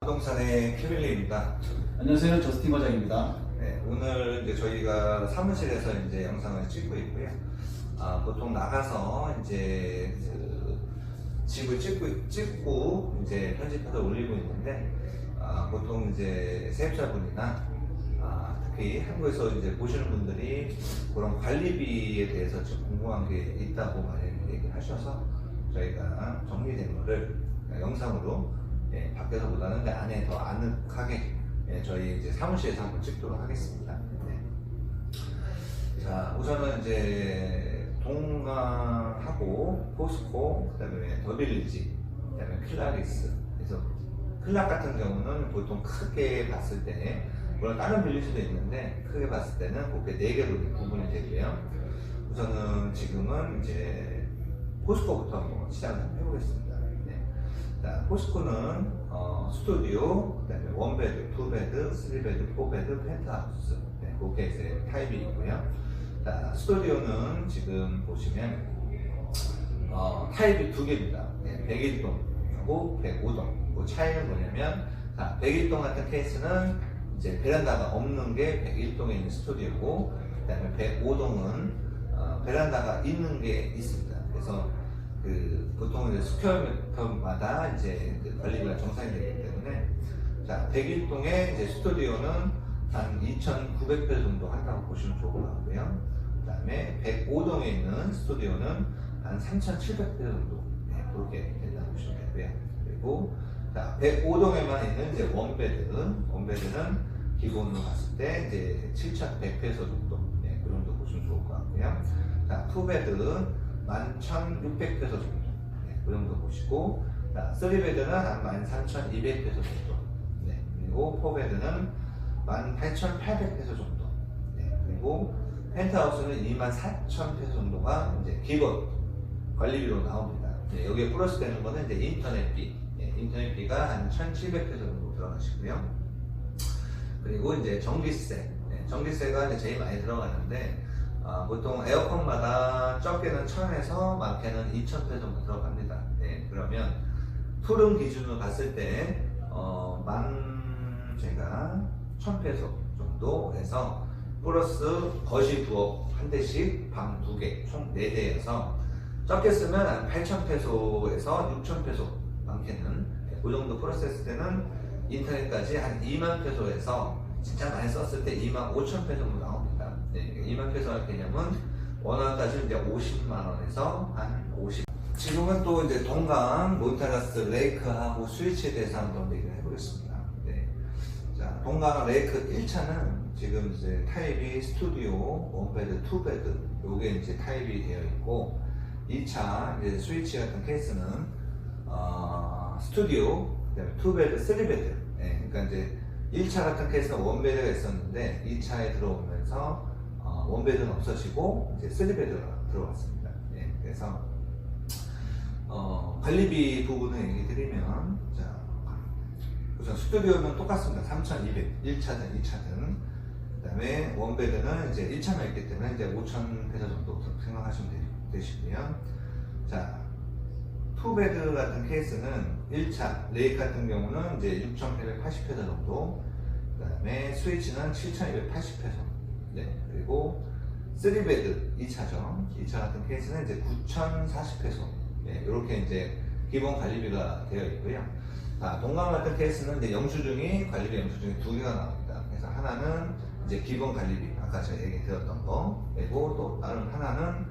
부동산의 캐빌리입니다. 안녕하세요. 저스틴 과장입니다. 네, 오늘 이제 저희가 사무실에서 이제 영상을 찍고 있고요. 보통 나가서 이제 그 집을 찍고 이제 편집해서 올리고 있는데, 보통 이제 세입자분이나 특히 한국에서 이제 보시는 분들이 그런 관리비에 대해서 좀 궁금한 게 있다고 많이 얘기를 하셔서 저희가 정리된 거를 영상으로 밖에서보다는 안에 더 아늑하게 저희 이제 사무실에서 한번 찍도록 하겠습니다. 자, 우선은 이제 동강하고 포스코, 그다음에 더빌리지, 그다음에 클라리스. 그래서 클락 같은 경우는 보통 크게 봤을 때, 물론 다른 빌리지도 있는데 크게 봤을 때는 그렇게 4개로 구분이 되고요. 우선은 지금은 이제 포스코부터 한번 시작을 해보겠습니다. 자, 포스코는 스튜디오, 그다음에 1베드, 2베드, 3베드, 4베드, 펜트하우스, 그렇게 이제 타입이 있고요. 자, 스튜디오는 지금 보시면 타입이 2개입니다. 101동하고 105동. 그 차이는 뭐냐면, 자, 101동 같은 케이스는 이제 베란다가 없는 게 101동에 있는 스튜디오고, 그다음에 105동은 베란다가 있는 게 있습니다. 그래서 보통 이제 스퀘어미터마다 이제 관리비가 정상이 되기 때문에, 자, 101동의 이제 스튜디오는 한 2,900배 정도 한다고 보시면 좋을 것 같고요. 그 다음에 105동에 있는 스튜디오는 한 3,700배 정도, 그렇게 된다고 보시면 되고요. 그리고, 자, 105동에만 있는 이제 원베드는 기본으로 봤을 때 이제 7,100페소 정도, 그 정도 보시면 좋을 것 같고요. 자, 2베드 11,600페소 정도, 그 정도 보시고, 자, 3베드는 한 13,200페소 정도, 그리고 4베드는 18,800페소 정도, 그리고 펜트하우스는 24,000페소 정도가 이제 기본 관리비로 나옵니다. 여기에 플러스 되는 거는 이제 인터넷비가 한 1,700페소 정도 들어가시고요. 그리고 이제 전기세가 이제 제일 많이 들어가는데, 보통 에어컨마다 적게는 1,000에서 많게는 2,000페소 정도 들어갑니다. 그러면 푸른 기준으로 봤을 때 제가 1,000페소 정도 해서 플러스 거실 부엌 한 대씩 방 2개 총 4대여서 적게 쓰면 한 8,000페소에서 6,000페소, 많게는 그 정도 플러스 했을 때는 인터넷까지 한 2만 페소에서 진짜 많이 썼을 때 25,000페소 정도 나옵니다. 2만 페소 할 개념은 원화까지 이제 50만 원에서 한 50. 지금은 또 이제 동강, 몬테라스, 레이크하고 스위치에 대해서 한번 얘기를 해보겠습니다. 자, 동강 레이크 1차는 지금 이제 타입이 스튜디오, 1베드, 2베드, 요게 이제 타입이 되어 있고, 2차 이제 스위치 같은 케이스는 스튜디오, 그다음에 2베드, 3베드. 그러니까 이제 1차 같은 케이스는 1베드가 있었는데 2차에 들어오면서 1베드는 없어지고 이제 3베드가 들어왔습니다. 그래서 관리비 부분을 얘기 드리면, 자, 우선 스튜디오는 똑같습니다. 3,200, 1차든 2차든. 그 다음에 1베드는 이제 1차만 있기 때문에 이제 5,000페소 정도 생각하시면 되시고요. 자, 2베드 같은 케이스는 1차, 레이크 같은 경우는 이제 6,880페소 정도, 그 다음에 스위치는 7,280페소, 그리고 3베드 2차죠. 2차 같은 케이스는 이제 9,040페소, 이렇게 이제 기본 관리비가 되어 있고요. 동강 같은 케이스는 이제 영수증이, 관리비 영수증이 2개가 나옵니다. 그래서 하나는 이제 기본 관리비, 아까 제가 얘기 드렸던 거, 그리고 또 다른 하나는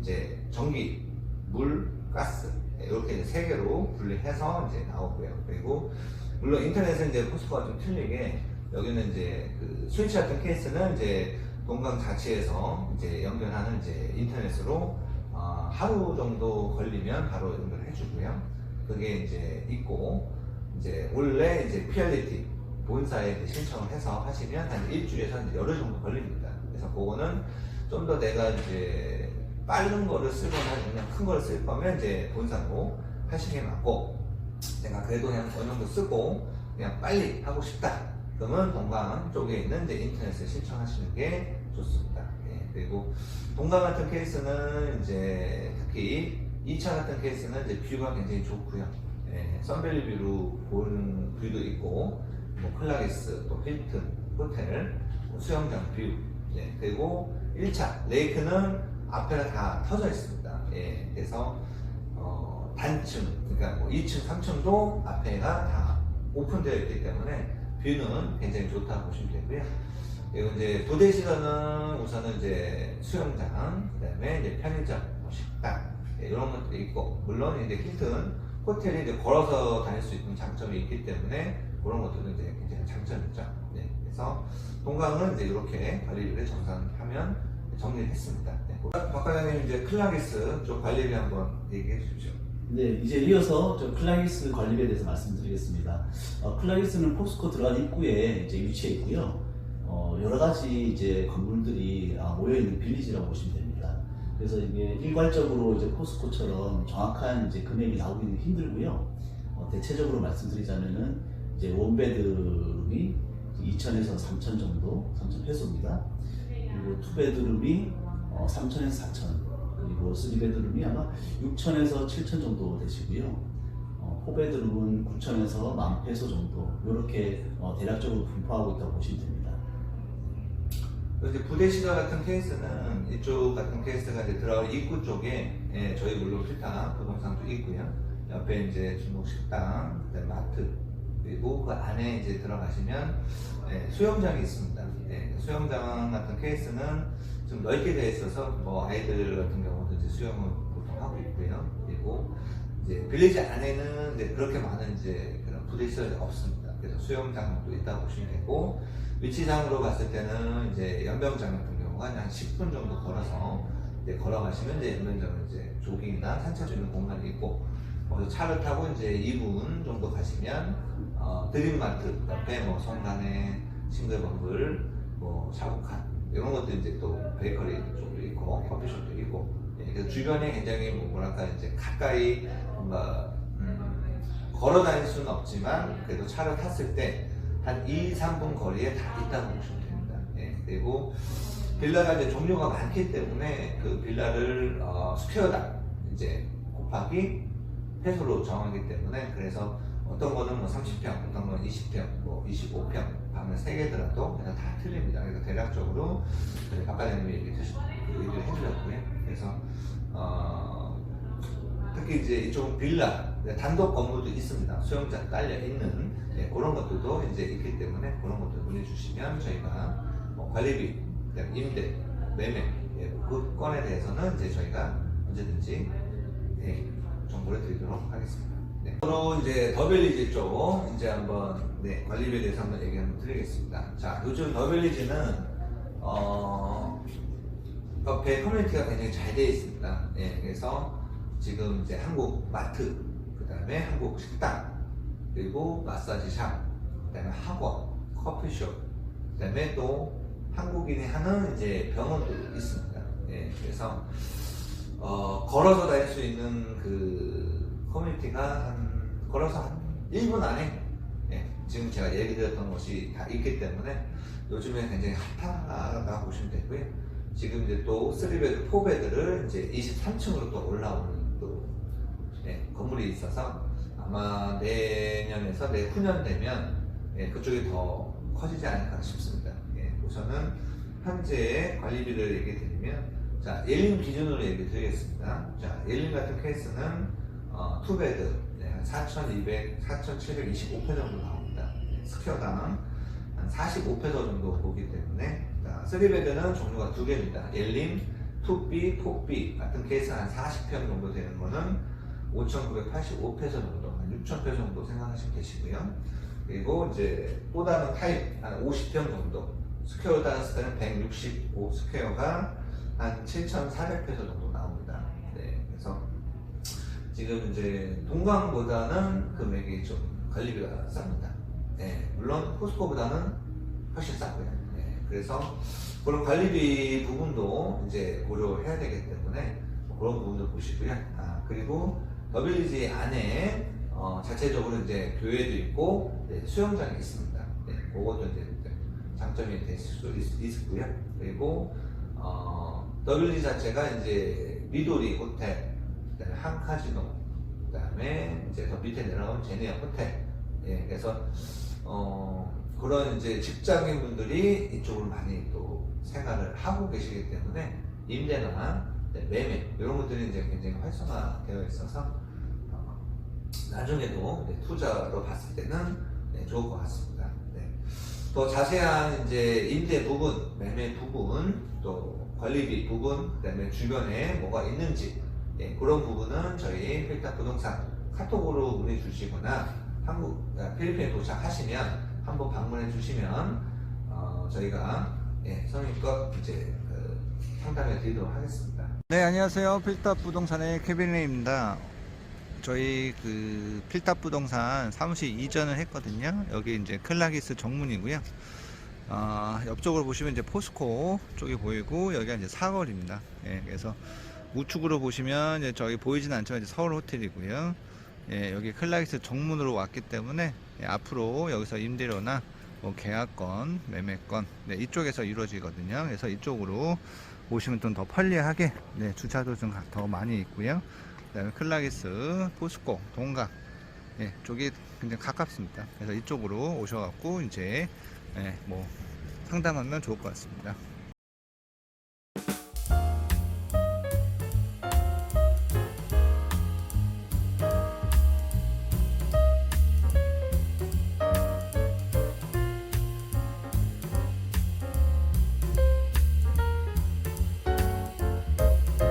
이제 전기, 물, 가스, 이렇게 이제 3개로 분리해서 이제 나오고요. 그리고 물론 인터넷은 이제 포스코가 좀 틀리게, 여기는 이제 그 스위치 같은 케이스는 이제 동강 자체에서 이제 연결하는 이제 인터넷으로 하루 정도 걸리면 바로 연결을 해주고요. 그게 이제 있고, 이제 원래 이제 PLDT 본사에 신청을 해서 하시면 한 일주일에서 한 열흘 정도 걸립니다. 그래서 그거는 좀 더 내가 이제 빠른 거를 쓰거나 그냥 큰 거를 쓸 거면 이제 본사로 하시는 게 맞고, 내가 그래도 그냥 어느 정도 쓰고 그냥 빨리 하고 싶다, 그러면 동강 쪽에 있는 이제 인터넷에 신청하시는 게 좋습니다. 그리고 동강 같은 케이스는 이제 특히 2차 같은 케이스는 이제 뷰가 굉장히 좋고요. 선밸리뷰로 보는 뷰도 있고, 뭐 클라리스, 또 힐튼, 호텔, 수영장 뷰, 그리고 1차 레이크는 앞에가 다 터져 있습니다. 그래서 단층, 그러니까 뭐 2층, 3층도 앞에가 다 오픈되어 있기 때문에 뷰는 굉장히 좋다고 보시면 되고요. 그리고 이제 도대시설은 우선은 이제 수영장, 그다음에 이제 편의점, 뭐 식당 이런 것도 있고, 물론 이제 힐튼 호텔이 이제 걸어서 다닐 수 있는 장점이 있기 때문에 그런 것들은 이제 굉장히 장점이죠. 그래서 동강은 이제 이렇게 관리비를 정산하면 정리했습니다. 박 과장님 이제 클라리스 쪽 관리비 한번 얘기해 주십시오. 네, 이제 이어서 저 클라리스 관리비에 대해서 말씀드리겠습니다. 클라리스는 포스코 들어간 입구에 이제 위치해 있고요. 여러 가지 이제 건물들이 모여 있는 빌리지라고 보시면 됩니다. 그래서 이게 일괄적으로 이제 포스코처럼 정확한 이제 금액이 나오기는 힘들고요. 대체적으로 말씀드리자면은 이제 원베드룸이 2,000에서 3,000 정도, 3,000 페소입니다. 그리고 투베드룸이 3,000에서 4,000, 그리고 3베드룸이 아마 6,000에서 7,000 정도 되시고요. 4베드룸은 9,000에서 10,000 페소 정도, 이렇게 대략적으로 분포하고 있다고 보시면 됩니다. 이제 부대시설 같은 케이스는 이쪽 같은 케이스가 이제 들어갈 입구 쪽에 저희 물론 필타 부동산도 있고요. 옆에 이제 중국 식당, 그다음에 마트, 그리고 그 안에 이제 들어가시면 수영장이 있습니다. 수영장 같은 케이스는 좀 넓게 되어 있어서 뭐 아이들 같은 경우도 이제 수영을 보통 하고 있고요. 그리고 이제 빌리지 안에는 이제 그렇게 많은 이제 그런 부대시설이 없습니다. 그래서 수영장도 있다고 보시면 되고, 위치상으로 봤을 때는 이제 연병장 같은 경우가 한 10분 정도 걸어서 이제 걸어가시면 이제 연병장은 이제 조깅이나 산책 수 있는 공간이 있고, 거기서 차를 타고 이제 2분 정도 가시면 드림마트 옆에 뭐 송간에 싱글벙글, 뭐 샤브칸 이런 것도 이제 또 베이커리 쪽도 있고 커피숍도 있고, 그래서 주변에 굉장히 뭐랄까 이제 가까이 뭔가 걸어 다닐 수는 없지만 그래도 차를 탔을 때 한 2, 3분 거리에 다 있다고 보시면 됩니다. 그리고 빌라가 이제 종류가 많기 때문에 그 빌라를 스퀘어당 이제 곱하기 페소로 정하기 때문에, 그래서 어떤 거는 뭐 30평, 어떤 거는 20평, 뭐 25평 방을 3개더라도 그냥 다 틀립니다. 그래서 대략적으로 박 과장님이 얘기를 해주셨고요. 그래서 특히 이제 이쪽은 빌라, 단독 건물도 있습니다. 수영장 딸려 있는 그런 것들도 이제 있기 때문에 그런 것들 문의주시면 저희가 관리비, 임대, 매매 그 건에 대해서는 이제 저희가 언제든지 정보를 드리도록 하겠습니다. 서로 이제 더빌리지 쪽 이제 한번 관리비에 대해서 한번 얘기 한번 드리겠습니다. 자, 요즘 더빌리지는 옆에 커뮤니티가 굉장히 잘 되어 있습니다. 그래서 지금 이제 한국 마트, 그 다음에 한국 식당, 그리고 마사지샵, 그 다음에 학원, 커피숍, 그 다음에 또 한국인이 하는 이제 병원도 있습니다. 그래서 걸어서 다닐 수 있는 그 커뮤니티가 걸어서 한 1분 안에 지금 제가 얘기 드렸던 것이 다 있기 때문에 요즘에 굉장히 핫하다고 보시면 되고요. 지금 이제 또 3베드, 4베드를 이제 23층으로 또 올라오는 또 건물이 있어서 아마 내년에서 내후년 되면 그쪽이 더 커지지 않을까 싶습니다. 우선은 현재 관리비를 얘기 드리면, 자, 예림 기준으로 얘기 드리겠습니다. 자, 예림 같은 케이스는 2베드 4,200, 4,725페 정도 나옵니다. 스퀘어당 한 45페소 정도 보기 때문에, 3베드는 종류가 2개입니다. 예림, 2B, 4B 같은 케이스는 한 40평 정도 되는 거는 5,985페소 정도, 한 6,000페소 정도 생각하시면 되시고요. 그리고 이제 또 다른 타입 한 50평 정도, 스퀘어 다녔을 때는 165 스퀘어가 한 7,400페소 정도 나옵니다. 그래서 지금 이제 동강보다는 금액이 좀 관리비가 쌉니다. 물론 포스코보다는 훨씬 싸고요. 그래서 그런 관리비 부분도 이제 고려해야 되기 때문에 그런 부분도 보시고요. 그리고 더빌리지 안에 자체적으로 이제 교회도 있고 수영장이 있습니다. 그것도 이제 장점이 될 수 있고요. 그리고 더빌리지 자체가 이제 미도리 호텔, 그다음에 한카지노, 그다음에 이제 더 밑에 내려가면 제니아 호텔. 예, 그래서 그런 이제 직장인 분들이 이쪽으로 많이 또 생활을 하고 계시기 때문에 임대나 매매 이런 것들이 이제 굉장히 활성화되어 있어서 나중에도 투자로 봤을 때는 좋을 것 같습니다. 네. 더 자세한 이제 임대 부분, 매매 부분, 또 관리비 부분, 그다음에 주변에 뭐가 있는지 그런 부분은 저희 필탑 부동산 카톡으로 문의 주시거나 필리핀에 도착하시면 한번 방문해 주시면 저희가 성의껏 이제 상담해 드리도록 하겠습니다. 네, 안녕하세요. 필탑 부동산의 케빈레입니다. 저희 그 필탑 부동산 사무실 이전을 했거든요. 여기 이제 클라기스 정문이고요. 옆쪽으로 보시면 이제 포스코 쪽이 보이고 여기가 이제 사거리입니다. 예, 그래서 우측으로 보시면 이제 저기 보이진 않지만 이제 서울 호텔이고요. 예, 여기 클라기스 정문으로 왔기 때문에 앞으로 여기서 임대료나 뭐 계약건, 매매건 이쪽에서 이루어지거든요. 그래서 이쪽으로 오시면 좀 더 편리하게 주차도 좀 더 많이 있고요. 그다음에 클라기스, 포스코, 동각 쪽이 굉장히 가깝습니다. 그래서 이쪽으로 오셔갖고 이제 뭐 상담하면 좋을 것 같습니다.